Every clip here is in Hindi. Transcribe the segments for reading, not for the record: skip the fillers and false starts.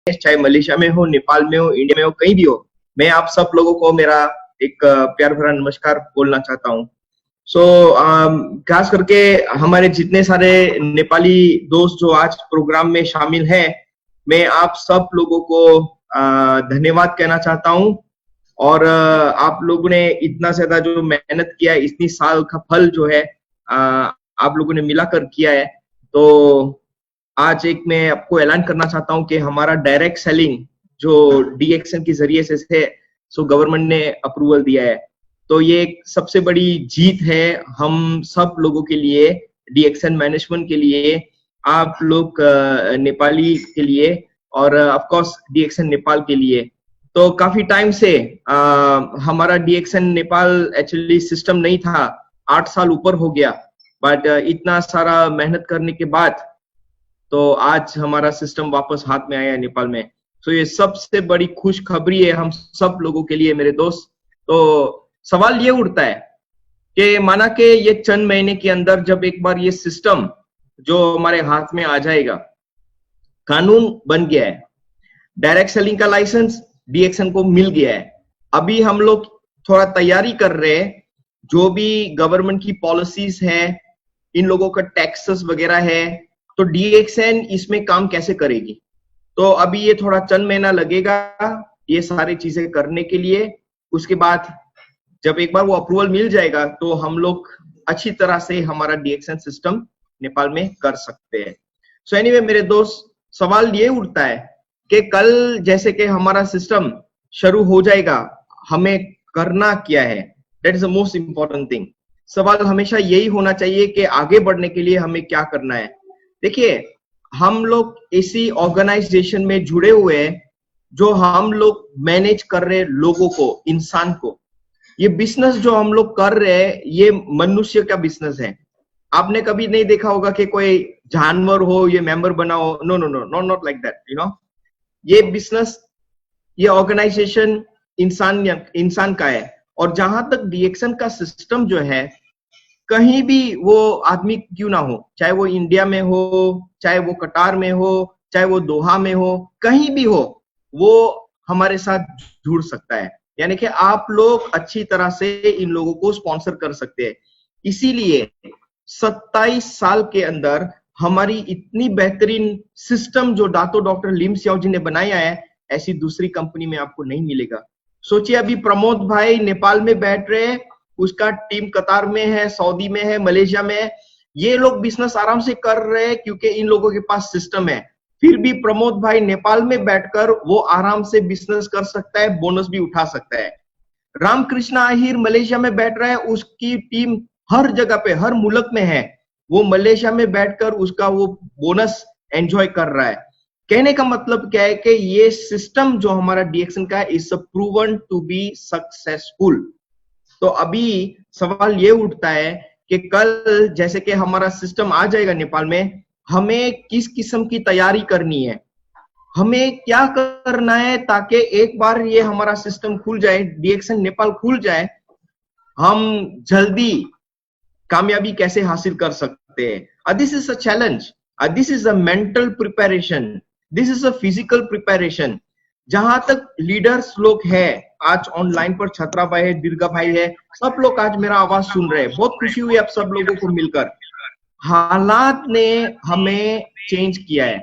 चाहे मलेशिया में हो, नेपाल में हो, इंडिया में हो, कहीं भी हो, मैं आप सब लोगों को मेरा एक प्यार भरा नमस्कार बोलना चाहता हूँ। खास करके हमारे जितने सारे नेपाली दोस्त जो आज प्रोग्राम में शामिल हैं, मैं आप सब लोगों को धन्यवाद कहना चाहता हूँ। और आप लोगों ने इतना ज्यादा जो मेहनत किया है, इतनी साल का फल जो है आप लोगों ने मिलाकर किया है। तो आज एक मैं आपको ऐलान करना चाहता हूं कि हमारा डायरेक्ट सेलिंग जो डीएक्सएन के जरिए से है, सो गवर्नमेंट ने अप्रूवल दिया है। तो ये एक सबसे बड़ी जीत है हम सब लोगों के लिए, डीएक्सएन मैनेजमेंट के लिए, आप लोग नेपाली के लिए, और ऑफ कोर्स डीएक्सएन नेपाल के लिए। तो काफी टाइम से हमारा डीएक्सएन नेपाल एक्चुअली सिस्टम नहीं था, 8 साल ऊपर हो गया, बट इतना सारा मेहनत करने के बाद तो आज हमारा सिस्टम वापस हाथ में आया है नेपाल में। तो ये सबसे बड़ी खुशखबरी है हम सब लोगों के लिए मेरे दोस्त। तो सवाल ये उठता है कि माना कि ये चंद महीने के अंदर जब एक बार ये सिस्टम जो हमारे हाथ में आ जाएगा, कानून बन गया है, डायरेक्ट सेलिंग का लाइसेंस डीएक्सएन को मिल गया है, अभी हम लोग थोड़ा तैयारी कर रहे हैं, जो भी गवर्नमेंट की पॉलिसीज है, इन लोगों का टैक्सेस वगैरह है, तो डीएक्सएन इसमें काम कैसे करेगी। तो अभी ये थोड़ा चंद महीना लगेगा ये सारी चीजें करने के लिए। उसके बाद जब एक बार वो अप्रूवल मिल जाएगा तो हम लोग अच्छी तरह से हमारा डीएक्सएन सिस्टम नेपाल में कर सकते हैं। सो एनीवे मेरे दोस्त, सवाल ये उठता है कि कल जैसे कि हमारा सिस्टम शुरू हो जाएगा, हमें करना क्या है? That is the most important thing. सवाल हमेशा यही होना चाहिए कि आगे बढ़ने के लिए हमें क्या करना है। देखिए, हम लोग इसी ऑर्गेनाइजेशन में जुड़े हुए हैं, जो हम लोग मैनेज कर रहे लोगों को, इंसान को। ये बिजनेस जो हम लोग कर रहे हैं, ये मनुष्य का बिजनेस है। आपने कभी नहीं देखा होगा कि कोई जानवर हो, ये मेंबर बना हो। No no no, not like that, you know. ये बिजनेस, ये ऑर्गेनाइजेशन इंसान का है। और जहां तक डीएक्सएन का सिस्टम जो है, कहीं भी वो आदमी क्यों ना हो, चाहे वो इंडिया में हो, चाहे वो कतार में हो, चाहे वो दोहा में हो, कहीं भी हो, वो हमारे साथ जुड़ सकता है। यानी कि आप लोग अच्छी तरह से इन लोगों को स्पॉन्सर कर सकते हैं। इसीलिए 27 साल के अंदर हमारी इतनी बेहतरीन सिस्टम जो डॉक्टर लिम सियाओ जी ने बनाया है, ऐसी दूसरी कंपनी में आपको नहीं मिलेगा। सोचिए, अभी प्रमोद भाई नेपाल में बैठ रहे हैं, उसका टीम कतार में है, सऊदी में है, मलेशिया में है। ये लोग बिजनेस आराम से कर रहे हैं क्योंकि इन लोगों के पास सिस्टम है। फिर भी प्रमोद भाई नेपाल में बैठकर वो आराम से बिजनेस कर सकता है, बोनस भी उठा सकता है। रामकृष्ण आहिर मलेशिया में बैठ रहा है, उसकी टीम हर जगह पे, हर मुल्क में है, वो मलेशिया में बैठकर उसका वो बोनस एंजॉय कर रहा है। कहने का मतलब क्या है कि ये सिस्टम जो हमारा डीएक्सएन का है, is proven to be successful. तो अभी सवाल ये उठता है कि कल जैसे कि हमारा सिस्टम आ जाएगा नेपाल में, हमें किस किस्म की तैयारी करनी है, हमें क्या करना है ताकि एक बार ये हमारा सिस्टम खुल जाए, डीएक्सएन नेपाल खुल जाए, हम जल्दी कामयाबी कैसे हासिल कर सकते हैं। This is a challenge, this is a mental preparation, this is a physical preparation. जहां तक लीडर्स लोग हैं, आज ऑनलाइन पर छत्रा भाई है, दीर्घा भाई है, सब लोग आज मेरा आवाज सुन रहे हैं। बहुत खुशी हुई आप सब लोगों को मिलकर। हालात ने हमें चेंज किया है,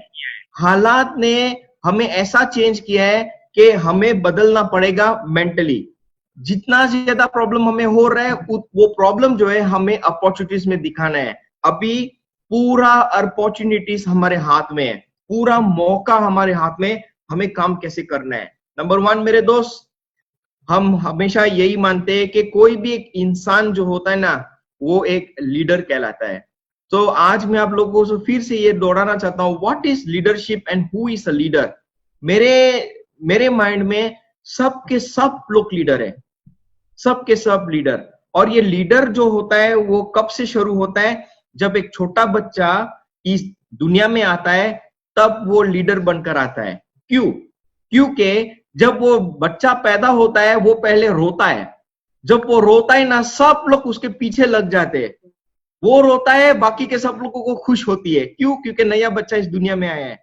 हालात ने हमें ऐसा चेंज किया है कि हमें बदलना पड़ेगा मेंटली। जितना ज्यादा प्रॉब्लम हमें हो रहा है, वो प्रॉब्लम जो है हमें अपॉर्चुनिटीज में दिखाना है। अभी पूरा अपॉर्चुनिटीज हमारे हाथ में है, पूरा मौका हमारे हाथ में, हमें काम कैसे करना है। नंबर 1 मेरे दोस्त, हम हमेशा यही मानते हैं कि कोई भी एक इंसान जो होता है ना, वो एक लीडर कहलाता है। तो आज मैं आप लोगों को फिर से ये दोहराना चाहता हूँ, what is leadership and who is a leader. मेरे माइंड में सबके सब लोग लीडर है, सबके सब लीडर। और ये लीडर जो होता है वो कब से शुरू होता है, जब एक छोटा बच्चा इस दुनिया में आता है, तब वो लीडर बनकर आता है। क्यों? क्योंकि जब वो बच्चा पैदा होता है, वो पहले रोता है। जब वो रोता है ना, सब लोग उसके पीछे लग जाते हैं। वो रोता है, बाकी के सब लोगों को खुश होती है। क्यों? क्योंकि नया बच्चा इस दुनिया में आया है।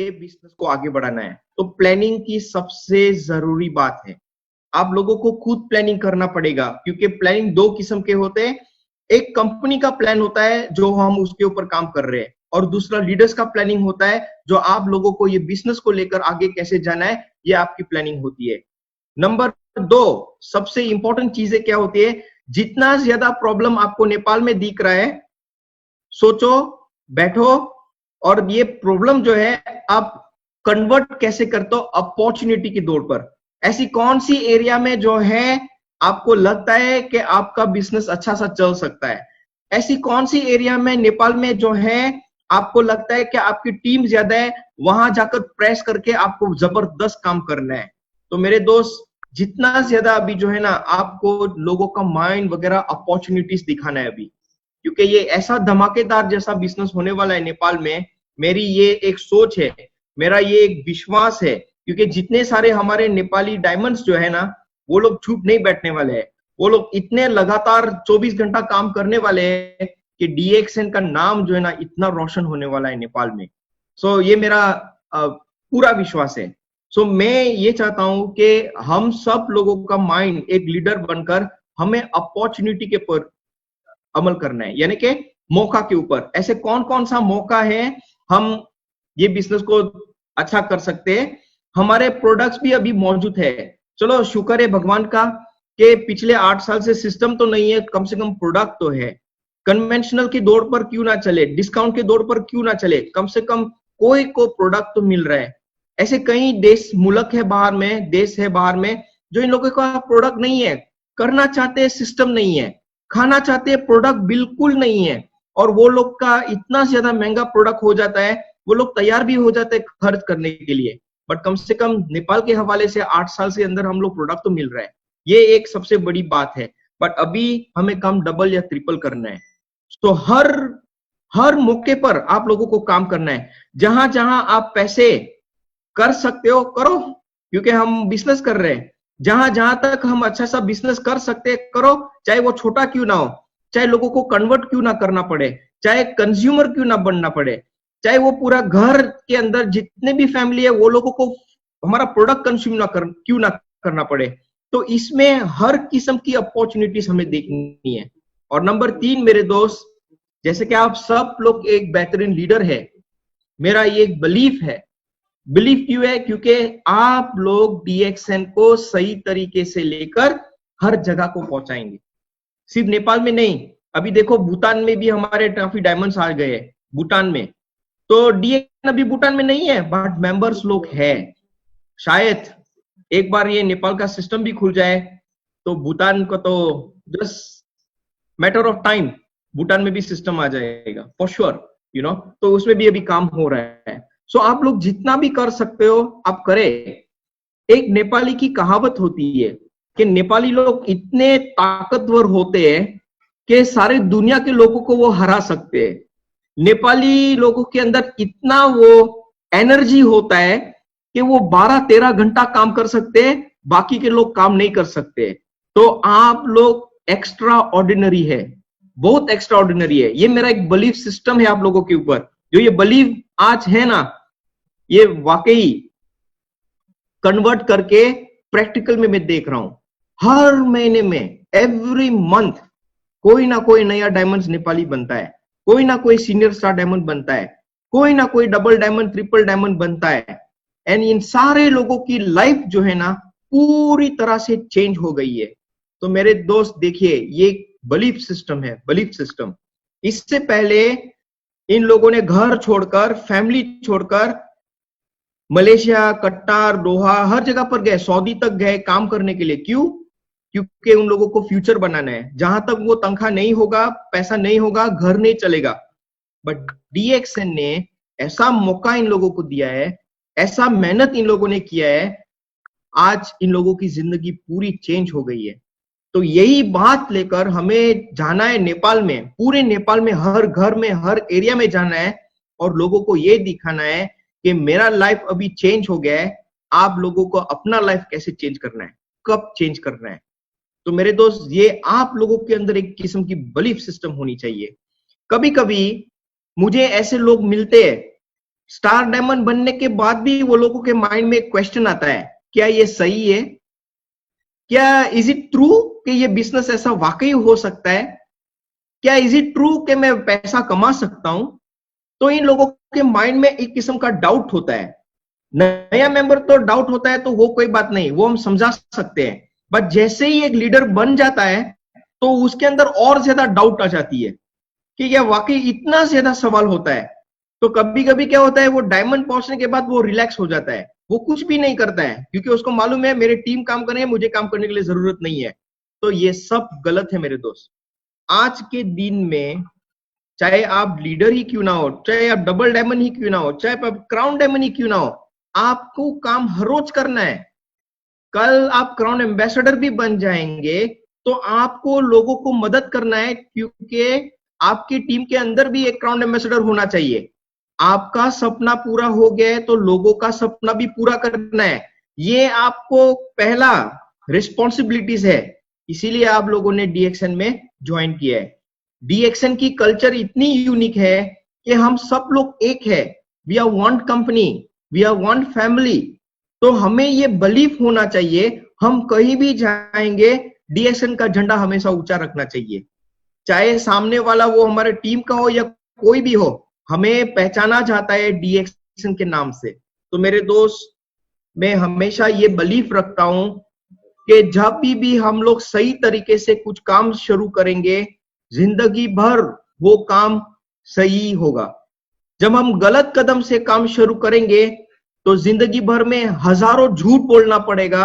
ये बिजनेस को आगे बढ़ाना है तो प्लानिंग की सबसे जरूरी बात है। आप लोगों को खुद प्लानिंग करना पड़ेगा, क्योंकि प्लानिंग दो किस्म के होते हैं। एक कंपनी का प्लान होता है जो हम उसके ऊपर काम कर रहे हैं, और दूसरा लीडर्स का प्लानिंग होता है जो आप लोगों को ये बिजनेस को लेकर आगे कैसे जाना है, ये आपकी प्लानिंग होती है। नंबर दो, सबसे इंपॉर्टेंट चीजें क्या होती है, जितना ज्यादा प्रॉब्लम आपको नेपाल में दिख रहा है, सोचो, बैठो, और ये प्रॉब्लम जो है आप कन्वर्ट कैसे करते हो अपॉर्चुनिटी के तौर पर। ऐसी कौन सी एरिया में जो है आपको लगता है कि आपका बिजनेस अच्छा सा चल सकता है, ऐसी कौन सी एरिया में नेपाल में जो है आपको लगता है कि आपकी टीम ज्यादा है, वहां जाकर प्रेस करके आपको जबरदस्त काम करना है। तो मेरे दोस्त, जितना ज्यादा अभी जो है ना आपको लोगों का माइंड वगैरह अपॉर्चुनिटीज दिखाना है अभी, क्योंकि ये ऐसा धमाकेदार जैसा बिजनेस होने वाला है नेपाल में। मेरी ये एक सोच है, मेरा ये एक विश्वास है, क्योंकि जितने सारे हमारे नेपाली डायमंड्स जो है ना, वो लोग चुप नहीं बैठने वाले हैं। वो लोग इतने लगातार 24 घंटा काम करने वाले हैं कि डीएक्सएन का नाम जो है ना इतना रोशन होने वाला है नेपाल में। सो ये मेरा पूरा विश्वास है। सो मैं ये चाहता हूं कि हम सब लोगों का माइंड एक लीडर बनकर हमें अपॉर्चुनिटी के पर अमल करना है, यानी कि मौका के ऊपर। ऐसे कौन कौन सा मौका है हम ये बिजनेस को अच्छा कर सकते हैं। हमारे प्रोडक्ट्स भी अभी मौजूद है, चलो शुक्र है भगवान का कि पिछले 8 साल से सिस्टम तो नहीं है, कम से कम प्रोडक्ट तो है। कन्वेंशनल की दौड़ पर क्यों ना चले, डिस्काउंट के दौड़ पर क्यों ना चले, कम से कम कोई को प्रोडक्ट तो मिल रहा है। ऐसे कई देश मुल्क है बाहर में, देश है बाहर में, जो इन लोगों का प्रोडक्ट नहीं है, करना चाहते हैं सिस्टम नहीं है, खाना चाहते हैं प्रोडक्ट बिल्कुल नहीं है, और वो लोग का इतना ज्यादा महंगा प्रोडक्ट हो जाता है, वो लोग तैयार भी हो जाते हैं खर्च करने के लिए। बट कम से कम नेपाल के हवाले से 8 साल से अंदर हम लोग प्रोडक्ट तो मिल रहा है, ये एक सबसे बड़ी बात है। बट अभी हमें कम डबल या ट्रिपल करना है। तो हर मौके पर आप लोगों को काम करना है। जहां जहां आप पैसे कर सकते हो करो, क्योंकि हम बिजनेस कर रहे हैं। जहां जहां तक हम अच्छा सा बिजनेस कर सकते हैं करो, चाहे वो छोटा क्यों ना हो, चाहे लोगों को कन्वर्ट क्यों ना करना पड़े, चाहे कंज्यूमर क्यों ना बनना पड़े, चाहे वो पूरा घर के अंदर जितने भी फैमिली है वो लोगों को हमारा प्रोडक्ट कंज्यूम ना क्यों ना करना पड़े। तो इसमें हर किस्म की अपॉर्चुनिटीज हमें देखनी है। और नंबर 3 मेरे दोस्त, जैसे कि आप सब लोग एक बेहतरीन लीडर है, मेरा ये एक बिलीफ है। बिलीफ क्यों है? क्योंकि आप लोग डीएक्सएन को सही तरीके से लेकर हर जगह को पहुंचाएंगे, सिर्फ नेपाल में नहीं। अभी देखो भूटान में भी हमारे ट्रॉफी डायमंड्स आ गए, भूटान में। तो डीएक्सएन अभी भूटान में नहीं है, बट मेंबर्स लोग है। शायद एक बार ये नेपाल का सिस्टम भी खुल जाए तो भूटान को तो just matter of time, Bhutan में भी सिस्टम आ जाएगा फॉर श्योर, यू नो। तो उसमें भी अभी काम हो रहा है। सो आप लोग जितना भी कर सकते हो आप करें। एक नेपाली की कहावत होती है कि नेपाली लोग इतने ताकतवर होते हैं कि सारे दुनिया के लोगों को वो हरा सकते हैं। नेपाली लोगों के अंदर इतना वो एनर्जी होता है कि वो 12-13 घंटा काम कर सकते हैं, बाकी के लोग काम नहीं कर सकते। तो आप लोग एक्स्ट्रा ऑर्डिनरी है, बहुत एक्स्ट्रा ऑर्डिनरी है। ये मेरा एक बिलीफ सिस्टम है आप लोगों के ऊपर। जो ये बिलीफ आज है ना, ये वाकई कन्वर्ट करके प्रैक्टिकल में मैं देख रहा हूं। हर महीने में, एवरी मंथ कोई ना कोई नया डायमंड नेपाली बनता है, कोई ना कोई सीनियर स्टार डायमंड बनता है, कोई ना कोई डबल डायमंड ट्रिपल डायमंड बनता है। एंड इन सारे लोगों की लाइफ जो है ना पूरी तरह से चेंज हो गई है। तो मेरे दोस्त देखिए, ये बिलीफ सिस्टम है, बिलीफ सिस्टम। इससे पहले इन लोगों ने घर छोड़कर, फैमिली छोड़कर मलेशिया, कट्टार, दोहा, हर जगह पर गए, सऊदी तक गए काम करने के लिए। क्यों? क्योंकि उन लोगों को फ्यूचर बनाना है। जहां तक वो तनख्वाह नहीं होगा, पैसा नहीं होगा, घर नहीं चलेगा। बट डीएक्सएन ने ऐसा मौका इन लोगों को दिया है, ऐसा मेहनत इन लोगों ने किया है, आज इन लोगों की जिंदगी पूरी चेंज हो गई है। तो यही बात लेकर हमें जाना है नेपाल में, पूरे नेपाल में, हर घर में, हर एरिया में जाना है और लोगों को ये दिखाना है कि मेरा लाइफ अभी चेंज हो गया है। आप लोगों को अपना लाइफ कैसे चेंज करना है, कब चेंज करना है। तो मेरे दोस्त, ये आप लोगों के अंदर एक किस्म की बिलीफ सिस्टम होनी चाहिए। कभी कभी मुझे ऐसे लोग मिलते हैं स्टार डायमंड बनने के बाद भी वो लोगों के माइंड में एक क्वेश्चन आता है, क्या ये सही है? क्या इज इट ट्रू कि ये बिजनेस ऐसा वाकई हो सकता है? क्या इज इट ट्रू कि मैं पैसा कमा सकता हूं? तो इन लोगों के माइंड में एक किस्म का डाउट होता है। नया मेंबर तो डाउट होता है तो वो कोई बात नहीं, वो हम समझा सकते हैं। बट जैसे ही एक लीडर बन जाता है तो उसके अंदर और ज्यादा डाउट आ जाती है कि क्या वाकई इतना ज्यादा सवाल होता है। तो कभी कभी क्या होता है, वो डायमंड पहुंचने के बाद वो रिलैक्स हो जाता है, वो कुछ भी नहीं करता है, क्योंकि उसको मालूम है मेरे टीम काम कर रहे हैं, मुझे काम करने के लिए जरूरत नहीं है। तो ये सब गलत है मेरे दोस्त। आज के दिन में चाहे आप लीडर ही क्यों ना हो, चाहे आप डबल डायमंड ही क्यों ना हो, चाहे आप क्राउन डायमंड ही क्यों ना हो, आपको काम हर रोज करना है। कल आप क्राउन एम्बेसडर भी बन जाएंगे तो आपको लोगों को मदद करना है, क्योंकि आपकी टीम के अंदर भी एक क्राउन एम्बेसडर होना चाहिए। आपका सपना पूरा हो गया है तो लोगों का सपना भी पूरा करना है। ये आपको पहला रिस्पॉन्सिबिलिटीज है। इसीलिए आप लोगों ने डीएक्सएन में ज्वाइन किया है। डीएक्सएन की कल्चर इतनी यूनिक है कि हम सब लोग एक है। We are one company, we are one family. तो हमें ये बिलीफ होना चाहिए, हम कहीं भी जाएंगे डीएक्सएन का झंडा हमेशा ऊंचा रखना चाहिए। चाहे सामने वाला वो हमारे टीम का हो या कोई भी हो, हमें पहचाना जाता है डीएक्सएन के नाम से। तो मेरे दोस्त, मैं हमेशा ये बिलीफ रखता हूं कि जब भी हम लोग सही तरीके से कुछ काम शुरू करेंगे, जिंदगी भर वो काम सही होगा। जब हम गलत कदम से काम शुरू करेंगे तो जिंदगी भर में हजारों झूठ बोलना पड़ेगा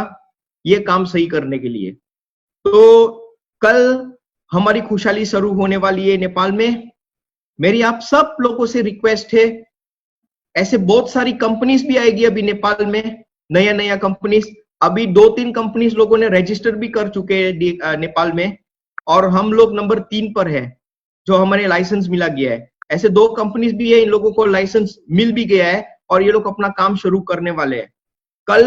ये काम सही करने के लिए। तो कल हमारी खुशहाली शुरू होने वाली है नेपाल में। मेरी आप सब लोगों से रिक्वेस्ट है, ऐसे बहुत सारी कंपनीज भी आएगी अभी नेपाल में, नया नया कंपनीज। अभी 2-3 कंपनीज लोगों ने रजिस्टर भी कर चुके हैं नेपाल में, और हम लोग नंबर 3 पर है जो हमारे लाइसेंस मिला गया है। ऐसे 2 कंपनीज भी है, इन लोगों को लाइसेंस मिल भी गया है और ये लोग अपना काम शुरू करने वाले हैं। कल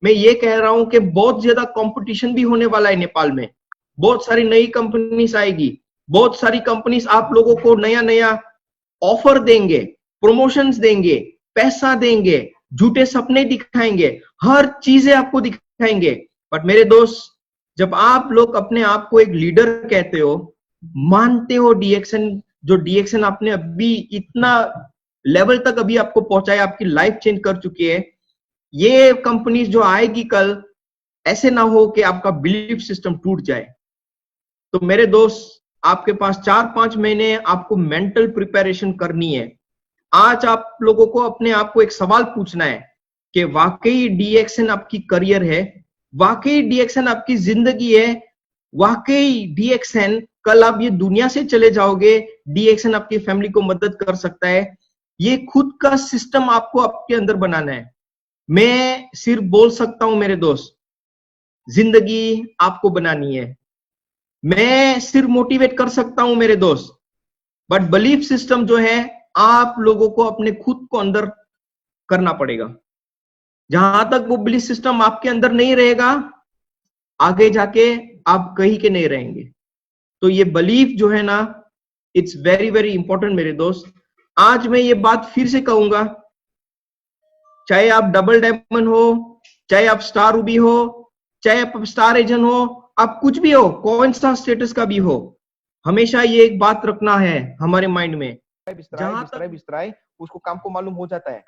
मैं ये कह रहा हूं कि बहुत ज्यादा कंपटीशन भी होने वाला है नेपाल में। बहुत सारी नई कंपनीज आएगी, बहुत सारी कंपनीज आप लोगों को नया नया ऑफर देंगे, प्रमोशंस देंगे, पैसा देंगे, झूठे सपने दिखाएंगे, हर चीजें आपको दिखाएंगे। बट मेरे दोस्त, जब आप लोग अपने आप को एक लीडर कहते हो, मानते हो डीएक्सएन, जो डीएक्सएन आपने अभी इतना लेवल तक अभी आपको पहुंचाया, आपकी लाइफ चेंज कर चुकी है, ये कंपनीज जो आएगी कल, ऐसे ना हो कि आपका बिलीफ सिस्टम टूट जाए। तो मेरे दोस्त, आपके पास 4-5 महीने आपको मेंटल प्रिपरेशन करनी है। आज आप लोगों को अपने आप को एक सवाल पूछना है कि वाकई डीएक्सएन आपकी करियर है, वाकई डीएक्सएन आपकी जिंदगी है, वाकई डीएक्सएन कल आप ये दुनिया से चले जाओगे, डीएक्सएन आपकी फैमिली को मदद कर सकता है। ये खुद का सिस्टम आपको आपके अंदर बनाना है। मैं सिर्फ बोल सकता हूं मेरे दोस्त, जिंदगी आपको बनानी है। मैं सिर्फ मोटिवेट कर सकता हूं मेरे दोस्त, बट बिलीफ सिस्टम जो है आप लोगों को अपने खुद को अंदर करना पड़ेगा। जहां तक वो बिलीफ सिस्टम आपके अंदर नहीं रहेगा, आगे जाके आप कहीं के नहीं रहेंगे। तो ये बिलीफ जो है ना, इट्स वेरी वेरी इंपॉर्टेंट मेरे दोस्त। आज मैं ये बात फिर से कहूंगा, चाहे आप डबल डायमंड हो, चाहे आप स्टार रूबी हो, चाहे आप स्टार एजेंट हो, आप कुछ भी हो, कौन सा स्टेटस का भी हो, हमेशा ये एक बात रखना है हमारे माइंड में, जहां तक बिस्तराए उसको काम को मालूम हो जाता है,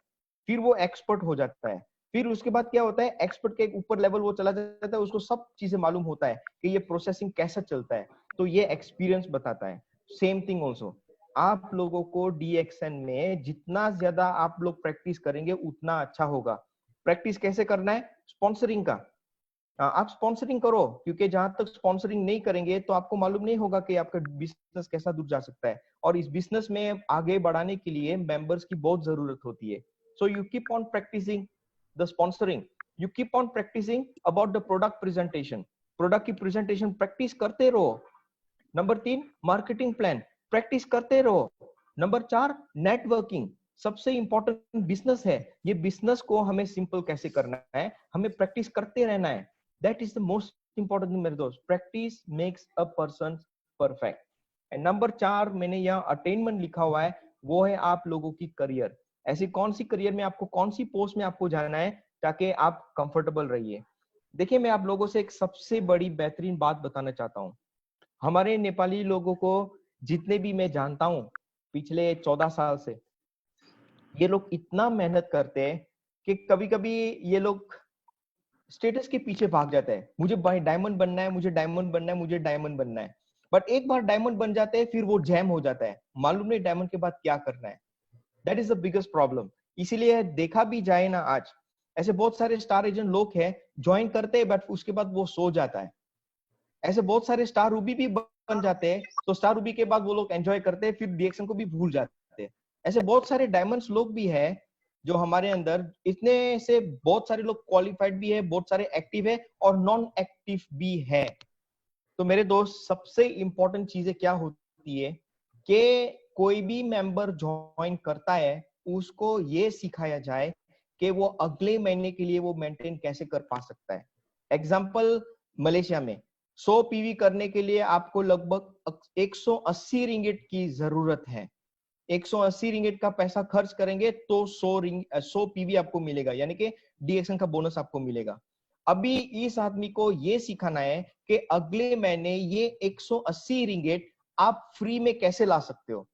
फिर वो एक्सपर्ट हो जाता है। फिर उसके बाद क्या होता है, एक्सपर्ट के एक ऊपर लेवल वो चला जाता है, उसको सब चीजें मालूम होता है कि ये प्रोसेसिंग कैसा चलता है। तो ये एक्सपीरियंस बताता है। सेम थिंग ऑल्सो, आप लोगों को डीएक्सएन में जितना ज्यादा आप लोग प्रैक्टिस करेंगे उतना अच्छा होगा। प्रैक्टिस कैसे करना है? स्पॉन्सरिंग का। आप स्पॉन्सरिंग करो, क्योंकि जहां तक स्पॉन्सरिंग नहीं करेंगे तो आपको मालूम नहीं होगा कि आपका बिजनेस कैसा दूर जा सकता है। और इस बिजनेस में आगे बढ़ाने के लिए मेंबर्स की बहुत जरूरत होती है। So you keep on practising the sponsoring, you keep on practising about the product presentation. Product की प्रेजेंटेशन प्रैक्टिस करते रहो। नंबर 3, मार्केटिंग प्लान प्रैक्टिस करते रहो। नंबर 4, नेटवर्किंग सबसे इंपॉर्टेंट बिजनेस है। ये बिजनेस को हमें सिंपल कैसे करना है, हमें प्रैक्टिस करते रहना है। That is the most important मेरे दोस्त। Practice makes a person perfect. And number 4 मैंने यहाँ अटेनमेंट लिखा हुआ है, वो है आप लोगों की करियर। ऐसी कौन सी करियर में आपको, कौन सी पोस्ट में आपको जाना है ताकि आप कंफर्टेबल रहिए। देखिए, मैं आप लोगों से एक सबसे बड़ी बेहतरीन बात बताना चाहता हूँ। हमारे नेपाली लोगों को जितने भी मैं जानता हूँ पिछले 14 साल से, ये लोग इतना मेहनत करते हैं कि कभी कभी ये लोग स्टेटस के पीछे भाग जाता है। मुझे डायमंड बनना है, मुझे डायमंड बनना है, मुझे डायमंड बनना है। बट एक बार डायमंड बन जाते हैं फिर वो जैम हो जाता है, मालूम नहीं डायमंड के बाद क्या करना है। That is the biggest problem. इसीलिए देखा भी जाए ना, आज ऐसे बहुत सारे स्टार एजेंट लोग हैं, ज्वाइन करते हैं बट उसके बाद वो सो जाता है। ऐसे बहुत सारे स्टार रूबी भी बन जाते हैं, तो स्टार रूबी के बाद वो लोग एंजॉय करते हैं, फिर डीएक्सन को भी भूल जाते हैं। ऐसे बहुत सारे डायमंड्स लोग भी है जो हमारे अंदर, इतने से बहुत सारे लोग क्वालिफाइड भी है, बहुत सारे एक्टिव है और नॉन एक्टिव भी है। तो मेरे दोस्त, सबसे इंपॉर्टेंट चीजें क्या होती है कि कोई भी मेंबर ज्वाइन करता है उसको ये सिखाया जाए कि वो अगले महीने के लिए वो मेंटेन कैसे कर पा सकता है। एग्जांपल, मलेशिया में 100 पीवी करने के लिए आपको लगभग 180 रिंगिट की जरूरत है। 180 रिंगिट का पैसा खर्च करेंगे तो 100 पीवी आपको मिलेगा, यानी कि डीएक्सन का बोनस आपको मिलेगा। अभी इस आदमी को ये सिखाना है कि अगले महीने ये 180 रिंगिट आप फ्री में कैसे ला सकते हो।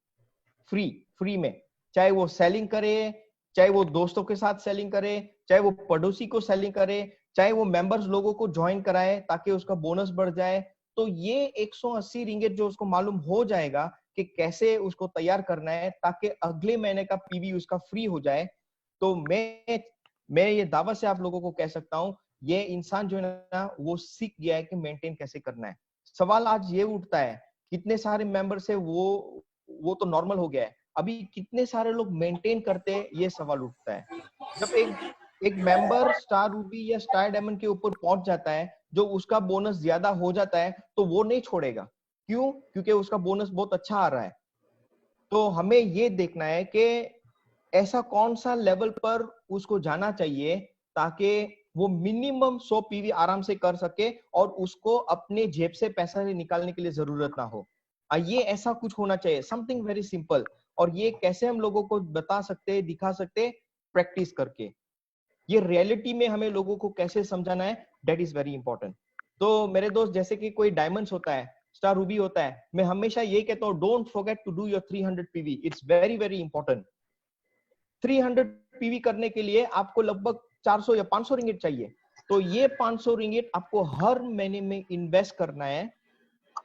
फ्री में, चाहे वो सेलिंग करे, चाहे वो दोस्तों के साथ सेलिंग करे, चाहे वो पड़ोसी को सेलिंग करे, चाहे वो मेंबर्स लोगों को ज्वाइन कराए ताकि उसका बोनस बढ़ जाए। तो ये 180 रिंगिट जो उसको मालूम हो जाएगा कि कैसे उसको तैयार करना है ताकि अगले महीने का पीवी उसका फ्री हो जाए। तो मैं ये दावा से आप लोगों को कह सकता हूं, ये इंसान जो है ना वो सीख गया है कि मेंटेन कैसे करना है। सवाल आज ये उठता है, कितने सारे मेंबर्स है वो तो नॉर्मल हो गया है, अभी कितने सारे लोग मेंटेन करते हैं, ये सवाल उठता है। जब एक मेंबर स्टार रूबी या स्टार डायमंड के ऊपर पहुंच जाता है, जो उसका बोनस ज्यादा हो जाता है, तो वो नहीं छोड़ेगा। क्यों? क्योंकि उसका बोनस बहुत अच्छा आ रहा है। तो हमें ये देखना है कि ऐसा कौन सा लेवल पर उसको जाना चाहिए ताकि वो मिनिमम 100 पीवी आराम से कर सके और उसको अपने जेब से पैसा निकालने के लिए जरूरत ना हो। ये ऐसा कुछ होना चाहिए, समथिंग वेरी सिंपल। और ये कैसे हम लोगों को बता सकते हैं, दिखा सकते हैं? प्रैक्टिस करके। ये रियलिटी में हमें लोगों को कैसे समझाना है, दैट इज वेरी इंपॉर्टेंट। तो मेरे दोस्त, जैसे कि कोई डायमंड्स होता है, स्टार रूबी होता है, मैं हमेशा यही कहता हूँ, don't forget to do your 300 PV, it's very very important. 300 PV करने के लिए आपको लगभग 400 या 500 रिंगिट चाहिए। तो ये 500 रिंगिट आपको हर महीने में इन्वेस्ट करना है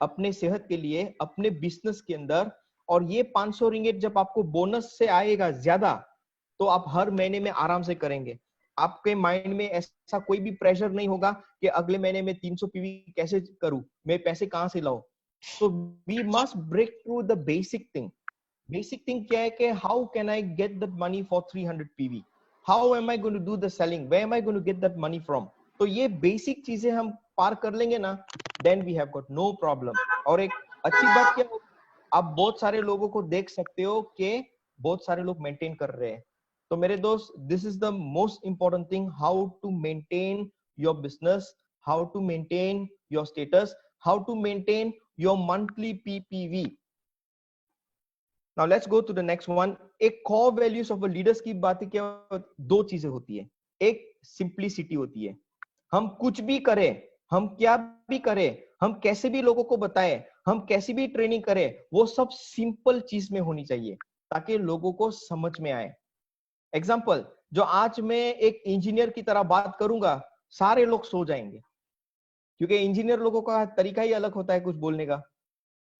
अपने सेहत के लिए, अपने बिजनेस के अंदर। और ये 500 रिंगिट जब आपको बोनस से आएगा ज्यादा, तो आप हर महीने में आराम से करेंगे। आपके माइंड में ऐसा कोई भी प्रेशर नहीं होगा कि अगले महीने में 300 पीवी कैसे करूं, मैं पैसे कहां से लाऊं। तो we must break through the basic thing. Basic thing क्या है कि how can I get that money for 300 PV, how am I going to do the selling, where am I going to get that money from. तो ये बेसिक चीजें हम पार कर लेंगे ना, then we have got no problem. और एक अच्छी बात क्या, आप बहुत सारे लोगों को देख सकते हो कि बहुत सारे लोग मेंटेन कर रहे हैं। तो मेरे दोस्त, this is the most important thing, how to maintain your business, how to maintain your status, how to maintain your monthly PPV. Now let's go to the next one. एक core values of a leaders की बात क्या, दो चीजें होती है। एक सिंप्लिसिटी होती है, हम कुछ भी करें, हम क्या भी करें, हम कैसे भी लोगों को बताएं, हम कैसी भी ट्रेनिंग करें, वो सब सिंपल चीज में होनी चाहिए ताकि लोगों को समझ में आए। एग्जाम्पल, जो आज मैं एक इंजीनियर की तरह बात करूंगा, सारे लोग सो जाएंगे, क्योंकि इंजीनियर लोगों का तरीका ही अलग होता है कुछ बोलने का।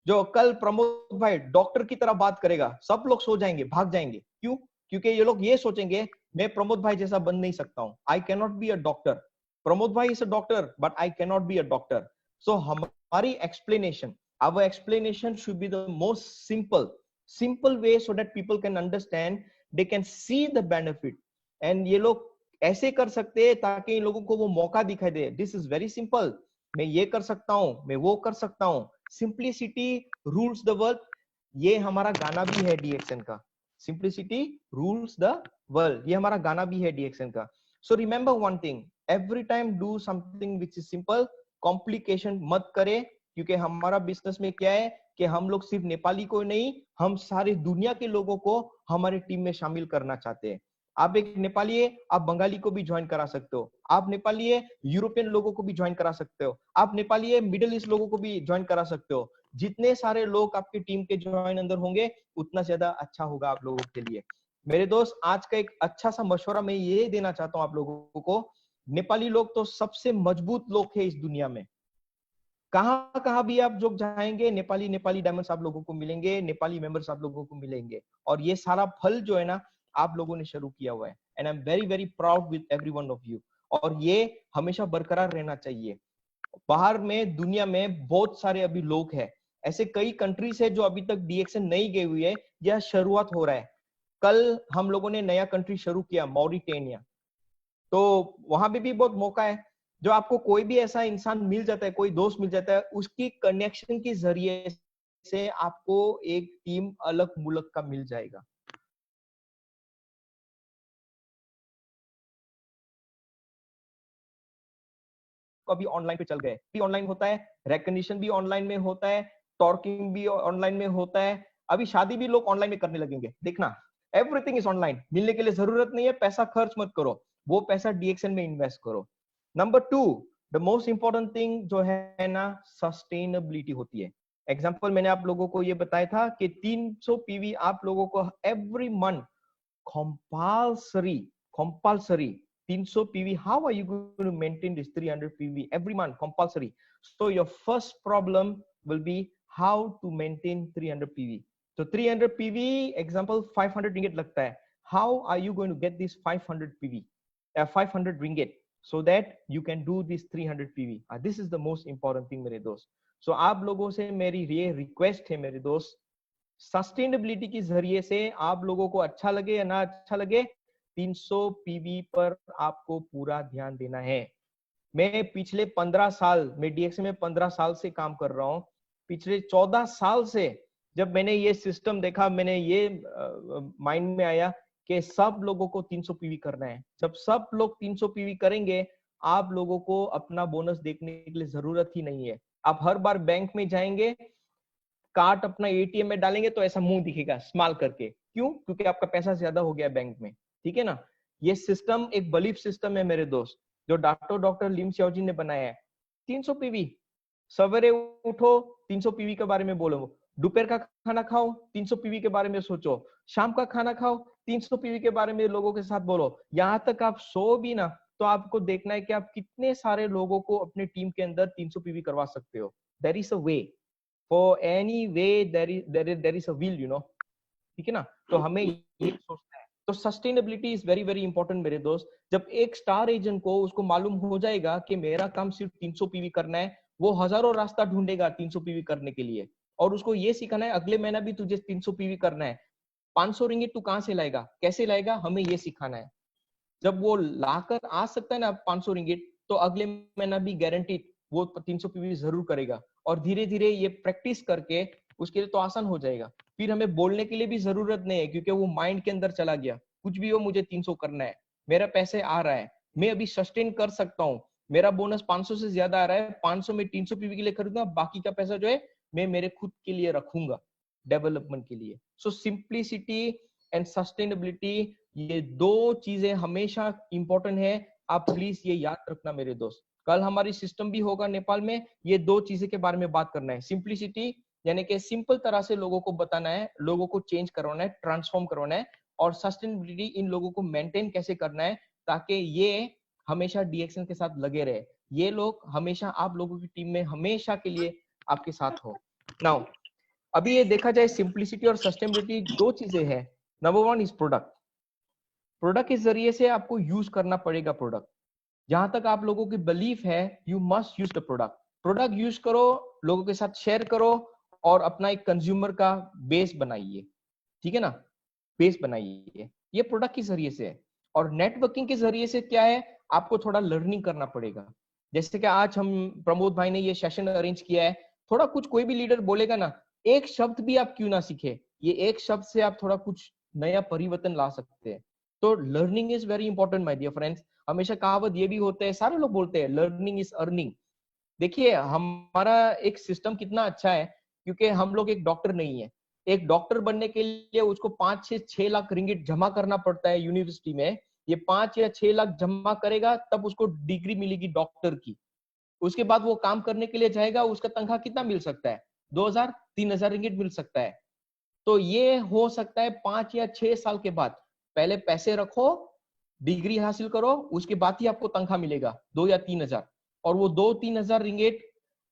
जो कल प्रमोद भाई डॉक्टर की तरह बात करेगा, सब लोग सो जाएंगे, भाग जाएंगे। क्यों? क्योंकि ये लोग ये सोचेंगे, मैं प्रमोद भाई जैसा बन नहीं सकता हूं, I can not be a doctor. Pramod भाई is a doctor but I can not be a doctor. So हमारी explanation, our explanation should be the most simple way so that people can understand, they can see the benefit। and ये लोग ऐसे कर सकते हैं ताकि इन लोगों को वो मौका दिखाई दे, दिस इज वेरी सिंपल, मैं ये कर सकता हूं, मैं वो कर सकता हूं। सिंप्लिसिटी रूल्स द वर्ल्ड, ये हमारा गाना भी है डीएक्सन का, सिंप्लिसिटी रूल्स द वर्ल्ड, ये हमारा गाना भी है डीएक्सन का। So remember one thing, every time do something which is simple, complication मत करे, क्योंकि हमारा बिजनेस में क्या है कि हम लोग सिर्फ नेपाली को नहीं, हम सारी दुनिया के लोगों को हमारे टीम में शामिल करना चाहते हैं। आप एक नेपाली है, आप बंगाली को भी ज्वाइन करा सकते हो, आप नेपाली है, यूरोपियन लोगों को भी ज्वाइन करा सकते हो, आप नेपाली है, मिडिल ईस्ट लोगों को भी ज्वाइन करा सकते हो। जितने सारे लोग आपकी टीम के ज्वाइन अंदर होंगे उतना ज्यादा अच्छा होगा आप लोगों के लिए। मेरे दोस्त, आज का एक अच्छा सा मशवरा मैं ये देना चाहता हूँ आप लोगों को, नेपाली लोग तो सबसे मजबूत लोग है इस दुनिया में। कहां कहां भी आप जो जाएंगे, नेपाली नेपाली डायमंड्स आप लोगों को मिलेंगे, नेपाली मेंबर्स आप लोगों को मिलेंगे। और ये सारा फल जो है ना, आप लोगों ने शुरू किया हुआ है, and I am very very proud with every one of you. और ये हमेशा बरकरार रहना चाहिए। बाहर में दुनिया में बहुत सारे अभी लोग हैं, ऐसे कई कंट्रीज है जो अभी तक डीएक्सन नहीं गई हुई है, यह शुरुआत हो रहा है। कल हम लोगों ने नया कंट्री शुरू किया, मॉरिटेनिया। तो वहां पे भी बहुत मौका है। जो आपको कोई भी ऐसा इंसान मिल जाता है, कोई दोस्त मिल जाता है, उसकी कनेक्शन के जरिए से आपको एक टीम अलग मुल्क का मिल जाएगा। अभी ऑनलाइन पे चल गए, भी ऑनलाइन होता है, रिकग्निशन भी ऑनलाइन में होता है, टॉर्किंग भी ऑनलाइन में होता है, अभी शादी भी लोग ऑनलाइन में करने लगेंगे। देखना, एवरीथिंग इज ऑनलाइन। मिलने के लिए जरूरत नहीं है, पैसा खर्च मत करो, वो पैसा डीएक्सन में इन्वेस्ट करो। Number 2, the most important thing जो है ना, सस्टेनेबिलिटी होती है। एग्जाम्पल मैंने आप लोगों को ये बताया था कि 300 पीवी आप लोगों को every month compulsory compulsory 300 pv. How are you going to maintain this 300 pv every month? Compulsory. So your first problem will be how to maintain 300 pv. So 300 pv example 500 ringgit लगता है, how are you going to get this 500 pv 500 ringgit so that you can do this 300 pv? This is the most important thing मेरे दोस्त। so आप लोगों से मेरी ये रिक्वेस्ट है मेरे दोस्त, सस्टेनेबिलिटी के जरिए से आप लोगों को अच्छा लगे या ना अच्छा लगे, 300 पीवी पर आपको पूरा ध्यान देना है। मैं पिछले 15 साल, मैं डीएक्स में 15 साल से काम कर रहा हूँ। पिछले 14 साल से जब मैंने ये सिस्टम देखा, मैंने ये माइंड में आया कि सब लोगों को 300 पीवी करना है। जब सब लोग 300 पीवी करेंगे, आप लोगों को अपना बोनस देखने के लिए जरूरत ही नहीं है। आप हर बार बैंक में जाएंगे, कार्ड अपना एटीएम में डालेंगे तो ऐसा मुंह दिखेगा स्माइल करके। क्यों? क्योंकि आपका पैसा ज्यादा हो गया बैंक में। ठीक है ना? ये सिस्टम एक बिलीफ सिस्टम है मेरे दोस्त, जो डॉक्टर लिम सियाओजी ने बनाया है। 300 पीवी, सवेरे उठो 300 पीवी के बारे में बोलो, दोपहर का खाना खाओ 300 पीवी के बारे में सोचो, शाम का खाना खाओ 300 पीवी के बारे में लोगों के साथ बोलो। यहाँ तक आप सो भी ना, तो आपको देखना है कि आप कितने सारे लोगों को अपने टीम के अंदर 300 पीवी करवा सकते हो। There is a way, for any way there is a will, you know। ठीक है ना? तो हमें ये सोचना है। तो sustainability is very very important मेरे दोस्त। जब एक स्टार एजेंट को उसको मालूम हो जाएगा कि मेरा काम सिर्फ 300 पीवी करना है, वो हजारों रास्ता ढूंढेगा 300 पीवी करने के लिए। और उसको ये सिखाना है अगले महीना भी तुझे 300 पीवी करना है। 500 रिंगिट तू कहां से लाएगा, कैसे लाएगा, हमें ये सिखाना है। जब वो लाकर आ सकता है ना 500 रिंगिट, तो अगले महीना भी गारंटीड वो 300 पीवी जरूर करेगा। और धीरे धीरे ये प्रैक्टिस करके उसके लिए तो आसान हो जाएगा। फिर हमें बोलने के लिए भी जरूरत नहीं है, क्योंकि वो माइंड के अंदर चला गया, कुछ भी हो मुझे 300 करना है, मेरा पैसे आ रहा है, मैं अभी सस्टेन कर सकता हूँ, मेरा बोनस 500 से ज्यादा आ रहा है, 500 में 300 पीवी के लिए खरीदूंगा, बाकी का पैसा जो है मैं मेरे खुद के लिए रखूंगा, डेवलपमेंट के लिए। सो सिंप्लिसिटी एंड सस्टेनेबिलिटी, ये दो चीजें हमेशा इंपॉर्टेंट है। आप प्लीज ये याद रखना मेरे दोस्त। कल हमारी सिस्टम भी होगा नेपाल में, ये दो चीजें के बारे में बात करना है। सिंप्लिसिटी यानी कि सिंपल तरह से लोगों को बताना है, लोगों को चेंज करवाना है, ट्रांसफॉर्म करवाना है। और सस्टेनेबिलिटी, इन लोगों को मेंटेन कैसे करना है ताकि ये हमेशा डीएक्सन के साथ लगे रहे, ये लोग हमेशा आप लोगों की टीम में हमेशा के लिए आपके साथ हो। नाउ अभी ये देखा जाए, सिंप्लिसिटी और सस्टेनेबिलिटी दो चीजें हैं। Number 1 is product. प्रोडक्ट के जरिए से आपको यूज करना पड़ेगा प्रोडक्ट। जहां तक आप लोगों की बिलीफ है, you must use the product. Product use करो, लोगों के साथ शेयर करो, और अपना एक कंज्यूमर का बेस बनाइए। ठीक है ना? बेस बनाइए, ये प्रोडक्ट के जरिए से है। और नेटवर्किंग के जरिए से क्या है, आपको थोड़ा लर्निंग करना पड़ेगा। जैसे कि आज हम प्रमोद भाई ने ये सेशन अरेंज किया है, थोड़ा कुछ कोई भी लीडर बोलेगा ना, एक शब्द भी आप क्यों ना सीखे, ये एक शब्द से आप थोड़ा कुछ नया परिवर्तन ला सकते हैं। तो learning is very important my dear friends. हमेशा कहावत ये भी होता है, सारे लोग बोलते हैं लर्निंग इज अर्निंग। देखिए हमारा एक सिस्टम कितना अच्छा है, क्योंकि हम लोग एक डॉक्टर नहीं है। एक डॉक्टर बनने के लिए उसको 5 से 6 लाख रिंगिट जमा करना पड़ता है यूनिवर्सिटी में। ये 5 या 6 लाख जमा करेगा तब उसको डिग्री मिलेगी डॉक्टर की। उसके बाद वो काम करने के लिए जाएगा, उसका तनख्वाह कितना मिल सकता है? 2000 3000 रिंगिट मिल सकता है। तो ये हो सकता है 5 या 6 साल के बाद। पहले पैसे रखो, डिग्री हासिल करो, उसके बाद ही आपको तनख्वाह मिलेगा 2 या 3000। और वो 2-3000 रिंगेट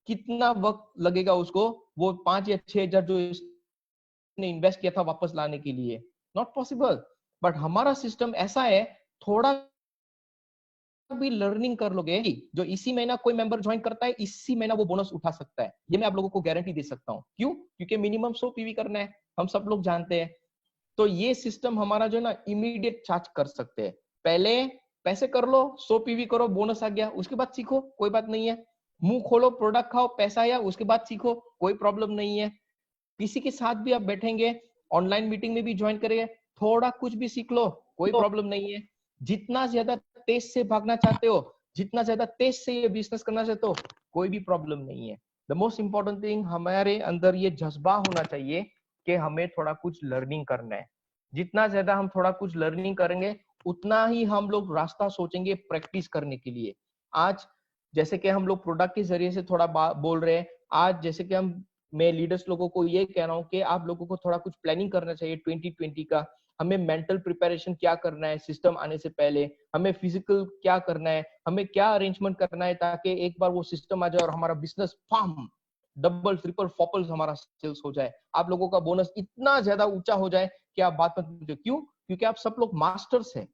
कितना वक्त लगेगा उसको वो 5 या 6000 जो इसने इन्वेस्ट किया था वापस लाने के लिए? Not possible. बट हमारा सिस्टम ऐसा है, थोड़ा भी लर्निंग कर लोगे, जो इसी महीना कोई मेंबर ज्वाइन करता है इसी महीना वो बोनस उठा सकता है। ये मैं आप लोगों को गारंटी दे सकता हूँ। क्यों? क्योंकि मिनिमम 100 पीवी करना है, हम सब लोग जानते हैं। तो ये सिस्टम हमारा जो ना इमीडिएट चार्ज कर सकते हैं। पहले पैसे कर लो, 100 पीवी करो, बोनस आ गया, उसके बाद सीखो, कोई बात नहीं है। मुंह खोलो, प्रोडक्ट खाओ, पैसा आया, उसके बाद सीखो, कोई प्रॉब्लम नहीं है। किसी के साथ भी आप बैठेंगे, ऑनलाइन मीटिंग में भी ज्वाइन करेंगे, थोड़ा कुछ भी सीख लो, कोई प्रॉब्लम नहीं है। जितना ज्यादा तेज से भागना चाहते हो, जितना ज्यादा तेज से ये बिजनेस करना चाहते हो, कोई भी प्रॉब्लम नहीं है। द मोस्ट इंपॉर्टेंट थिंग, हमारे अंदर ये जज्बा होना चाहिए कि हमें थोड़ा कुछ लर्निंग करना है। जितना ज्यादा हम थोड़ा कुछ लर्निंग करेंगे, उतना ही हम लोग रास्ता सोचेंगे प्रैक्टिस करने के लिए। आज जैसे कि हम लोग प्रोडक्ट के जरिए से थोड़ा बोल रहे हैं, आज जैसे कि मैं लीडर्स लोगों को ये कह रहा हूँ कि आप लोगों को थोड़ा कुछ प्लानिंग करना चाहिए 2020 का। हमें मेंटल प्रिपरेशन क्या करना है सिस्टम आने से पहले, हमें फिजिकल क्या करना है, हमें क्या अरेंजमेंट करना है, ताकि एक बार वो सिस्टम आ जाए और हमारा बिजनेस फार्म डबल ट्रिपल फोपल हमारा सेल्स हो जाए, आप लोगों का बोनस इतना ज्यादा ऊंचा हो जाए कि आप बात मत पूछो। क्यों? क्योंकि आप सब लोग मास्टर्स हैं,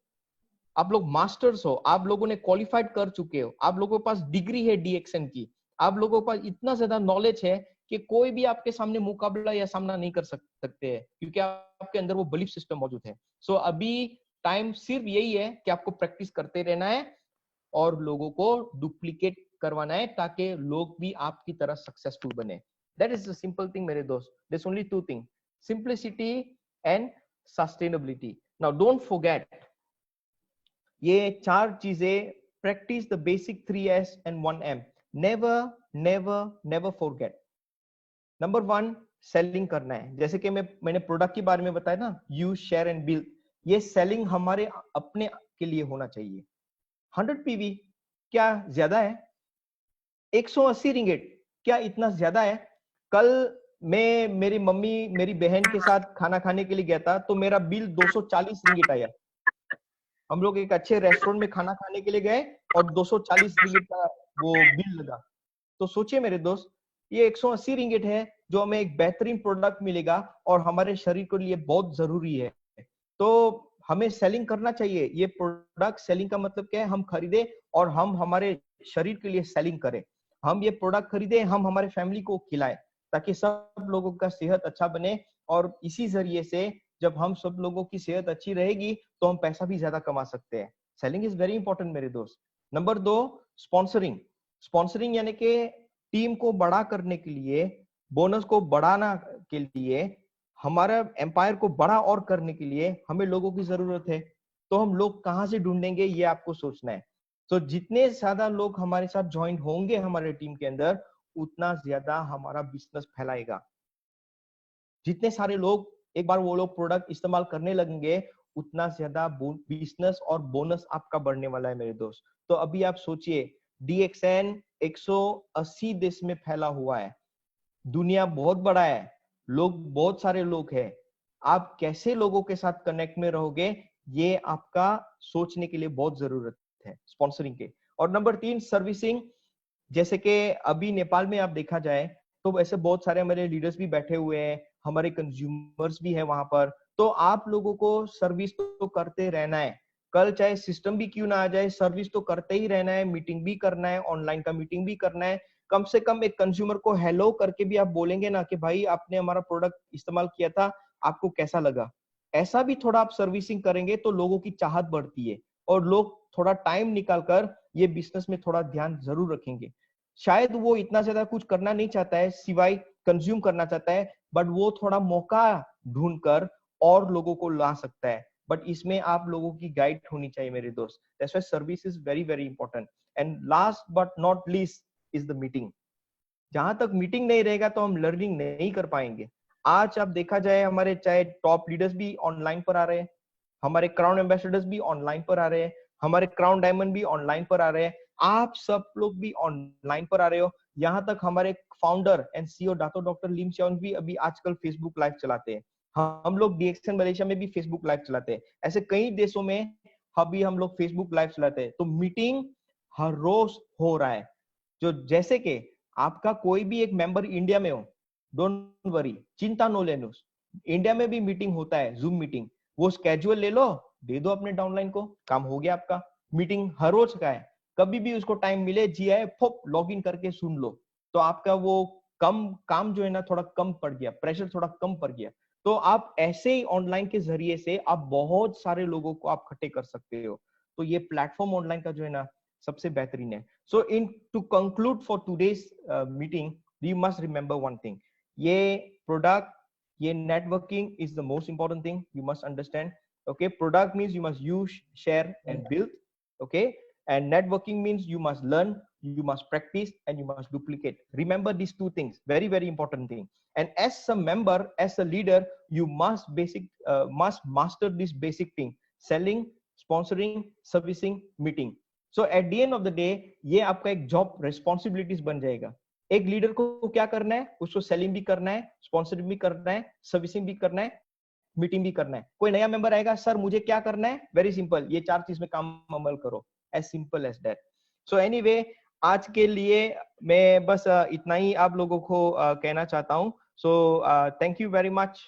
आप लोग मास्टर्स हो, आप लोगों ने क्वालिफाइड कर चुके हो, आप लोगों के पास डिग्री है डीएक्सएन की, आप लोगों के पास इतना ज्यादा नॉलेज है कि कोई भी आपके सामने मुकाबला या सामना नहीं कर सकते हैं, क्योंकि आपके अंदर वो बिलीफ सिस्टम मौजूद है। सो अभी टाइम सिर्फ यही है कि आपको प्रैक्टिस करते रहना है और लोगों को डुप्लीकेट करवाना है, ताकि लोग भी आपकी तरह सक्सेसफुल बने। That is the simple thing मेरे दोस्त। There only two thing, simplicity and sustainability. Now don't forget ये 4 चीजें, practise the basic 3S and 1M। Never never never forget. Number 1, selling करना है। जैसे कि मैंने प्रोडक्ट के बारे में बताया ना, यूज शेयर एंड बिल्ड, ये सेलिंग हमारे अपने के लिए होना चाहिए। 100 पीवी क्या ज्यादा है? 180 रिंगिट क्या इतना ज्यादा है? कल मैं मेरी मम्मी मेरी बहन के साथ खाना खाने के लिए गया था, तो मेरा बिल 240 रिंगिट आया। हम लोग एक अच्छे रेस्टोरेंट में खाना खाने के लिए गए और 240 रिंगिट का वो बिल लगा। तो सोचिए मेरे दोस्त, ये 180 रिंगिट है जो हमें एक बेहतरीन प्रोडक्ट मिलेगा और हमारे शरीर के लिए बहुत जरूरी है। तो हमें सेलिंग करना चाहिए। ये प्रोडक्ट सेलिंग का मतलब क्या है? हम खरीदे और हम हमारे शरीर के लिए सेलिंग करें। हम ये प्रोडक्ट खरीदे, हम हमारे फैमिली को खिलाएं, ताकि सब लोगों का सेहत अच्छा बने। और इसी जरिए से जब हम सब लोगों की सेहत अच्छी रहेगी तो हम पैसा भी ज्यादा कमा सकते हैं। सेलिंग इज वेरी इंपॉर्टेंट मेरे दोस्त। Number 2, sponsoring. स्पॉन्सरिंग यानी कि टीम को बड़ा करने के लिए, बोनस को बढ़ाना के लिए, हमारा एम्पायर को बड़ा और करने के लिए हमें लोगों की जरूरत है। तो हम लोग कहां से ढूंढेंगे, ये आपको सोचना है। तो जितने ज्यादा लोग हमारे साथ ज्वाइन होंगे हमारे टीम के अंदर, उतना ज्यादा हमारा बिजनेस फैलाएगा। जितने सारे लोग एक बार वो लोग प्रोडक्ट इस्तेमाल करने लगेंगे, उतना ज्यादा बिजनेस और बोनस आपका बढ़ने वाला है मेरे दोस्त। तो अभी आप सोचिए, डीएक्सएन 180 देश में फैला हुआ है, दुनिया बहुत बड़ा है, लोग बहुत सारे लोग हैं। आप कैसे लोगों के साथ कनेक्ट में रहोगे, ये आपका सोचने के लिए बहुत जरूरत है स्पॉन्सरिंग के। और नंबर 3, सर्विसिंग। जैसे कि अभी नेपाल में आप देखा जाए तो ऐसे बहुत सारे हमारे लीडर्स भी बैठे हुए हैं, हमारे कंज्यूमर्स भी है वहां पर। तो आप लोगों को सर्विस तो करते रहना है। कल चाहे सिस्टम भी क्यों ना आ जाए, सर्विस तो करते ही रहना है। मीटिंग भी करना है, ऑनलाइन का मीटिंग भी करना है। कम से कम एक कंज्यूमर को हेलो करके भी आप बोलेंगे ना कि भाई आपने हमारा प्रोडक्ट इस्तेमाल किया था, आपको कैसा लगा। ऐसा भी थोड़ा आप सर्विसिंग करेंगे तो लोगों की चाहत बढ़ती है और लोग थोड़ा टाइम निकालकर ये बिजनेस में थोड़ा ध्यान जरूर रखेंगे। शायद वो इतना ज्यादा कुछ करना नहीं चाहता है, सिवाय कंज्यूम करना चाहता है, बट वो थोड़ा मौका ढूंढकर और लोगों को ला सकता है। बट इसमें आप लोगों की गाइड होनी चाहिए मेरे दोस्त। That's why service is very very important. And last but not least is the meeting. जहां तक मीटिंग नहीं रहेगा तो हम लर्निंग नहीं कर पाएंगे। आज अब देखा जाए हमारे चाहे टॉप लीडर्स भी ऑनलाइन पर आ रहे हैं, हमारे क्राउन एम्बेसडर्स भी ऑनलाइन पर आ रहे हैं, हमारे क्राउन डायमंड भी ऑनलाइन पर आ रहे हैं, आप सब लोग भी ऑनलाइन पर आ रहे हो। यहाँ तक हमारे फाउंडर एंड सीईओ डॉक्टर लिम सियोंग भी अभी आजकल फेसबुक लाइव चलाते हैं। हम लोग डीएक्सएन मलेशिया में भी फेसबुक लाइव चलाते हैं। ऐसे कई देशों में अभी हम लोग फेसबुक लाइव चलाते हैं। तो मीटिंग हर रोज हो रहा है। जो जैसे कि आपका कोई भी एक मेंबर इंडिया में हो, डोंट वरी, चिंता नो लेनो, इंडिया में भी मीटिंग होता है, जूम मीटिंग। वो स्केड्यूल ले लो, दे दो अपने डाउनलाइन को, काम हो गया आपका। मीटिंग हर रोज का है, कभी भी उसको टाइम मिले जीआई फुप लॉग इन करके सुन लो। तो आपका वो कम काम जो है ना थोड़ा कम पड़ गया, प्रेशर थोड़ा कम पड़ गया। तो आप ऐसे ही ऑनलाइन के जरिए से आप बहुत सारे लोगों को आप इकट्ठे कर सकते हो। तो ये प्लेटफॉर्म ऑनलाइन का जो है ना सबसे बेहतरीन है। So in to conclude for today's meeting, you must remember one thing, ये प्रोडक्ट, ये networking is the most important thing, you must understand. Okay, product means you must use, share and build. Okay, and networking means you must learn, you must practice and you must duplicate. Remember these two things, very very important thing. And as a member, as a leader, you must must master this basic thing: selling, sponsoring, servicing, meeting. So at the end of the day, ये आपका एक जॉब रिस्पॉन्सिबिलिटीज बन जाएगा। एक लीडर को क्या करना है, उसको सेलिंग भी करना है, स्पॉन्सरिंग भी करना है, सर्विसिंग भी करना है, मीटिंग भी करना है। कोई नया मेंबर आएगा, सर मुझे क्या करना है, वेरी सिंपल, ये 4 चीज में काम अमल करो, as simple as that. So anyway, आज के लिए मैं बस इतना ही आप लोगों को कहना चाहता हूँ। So thank you very much.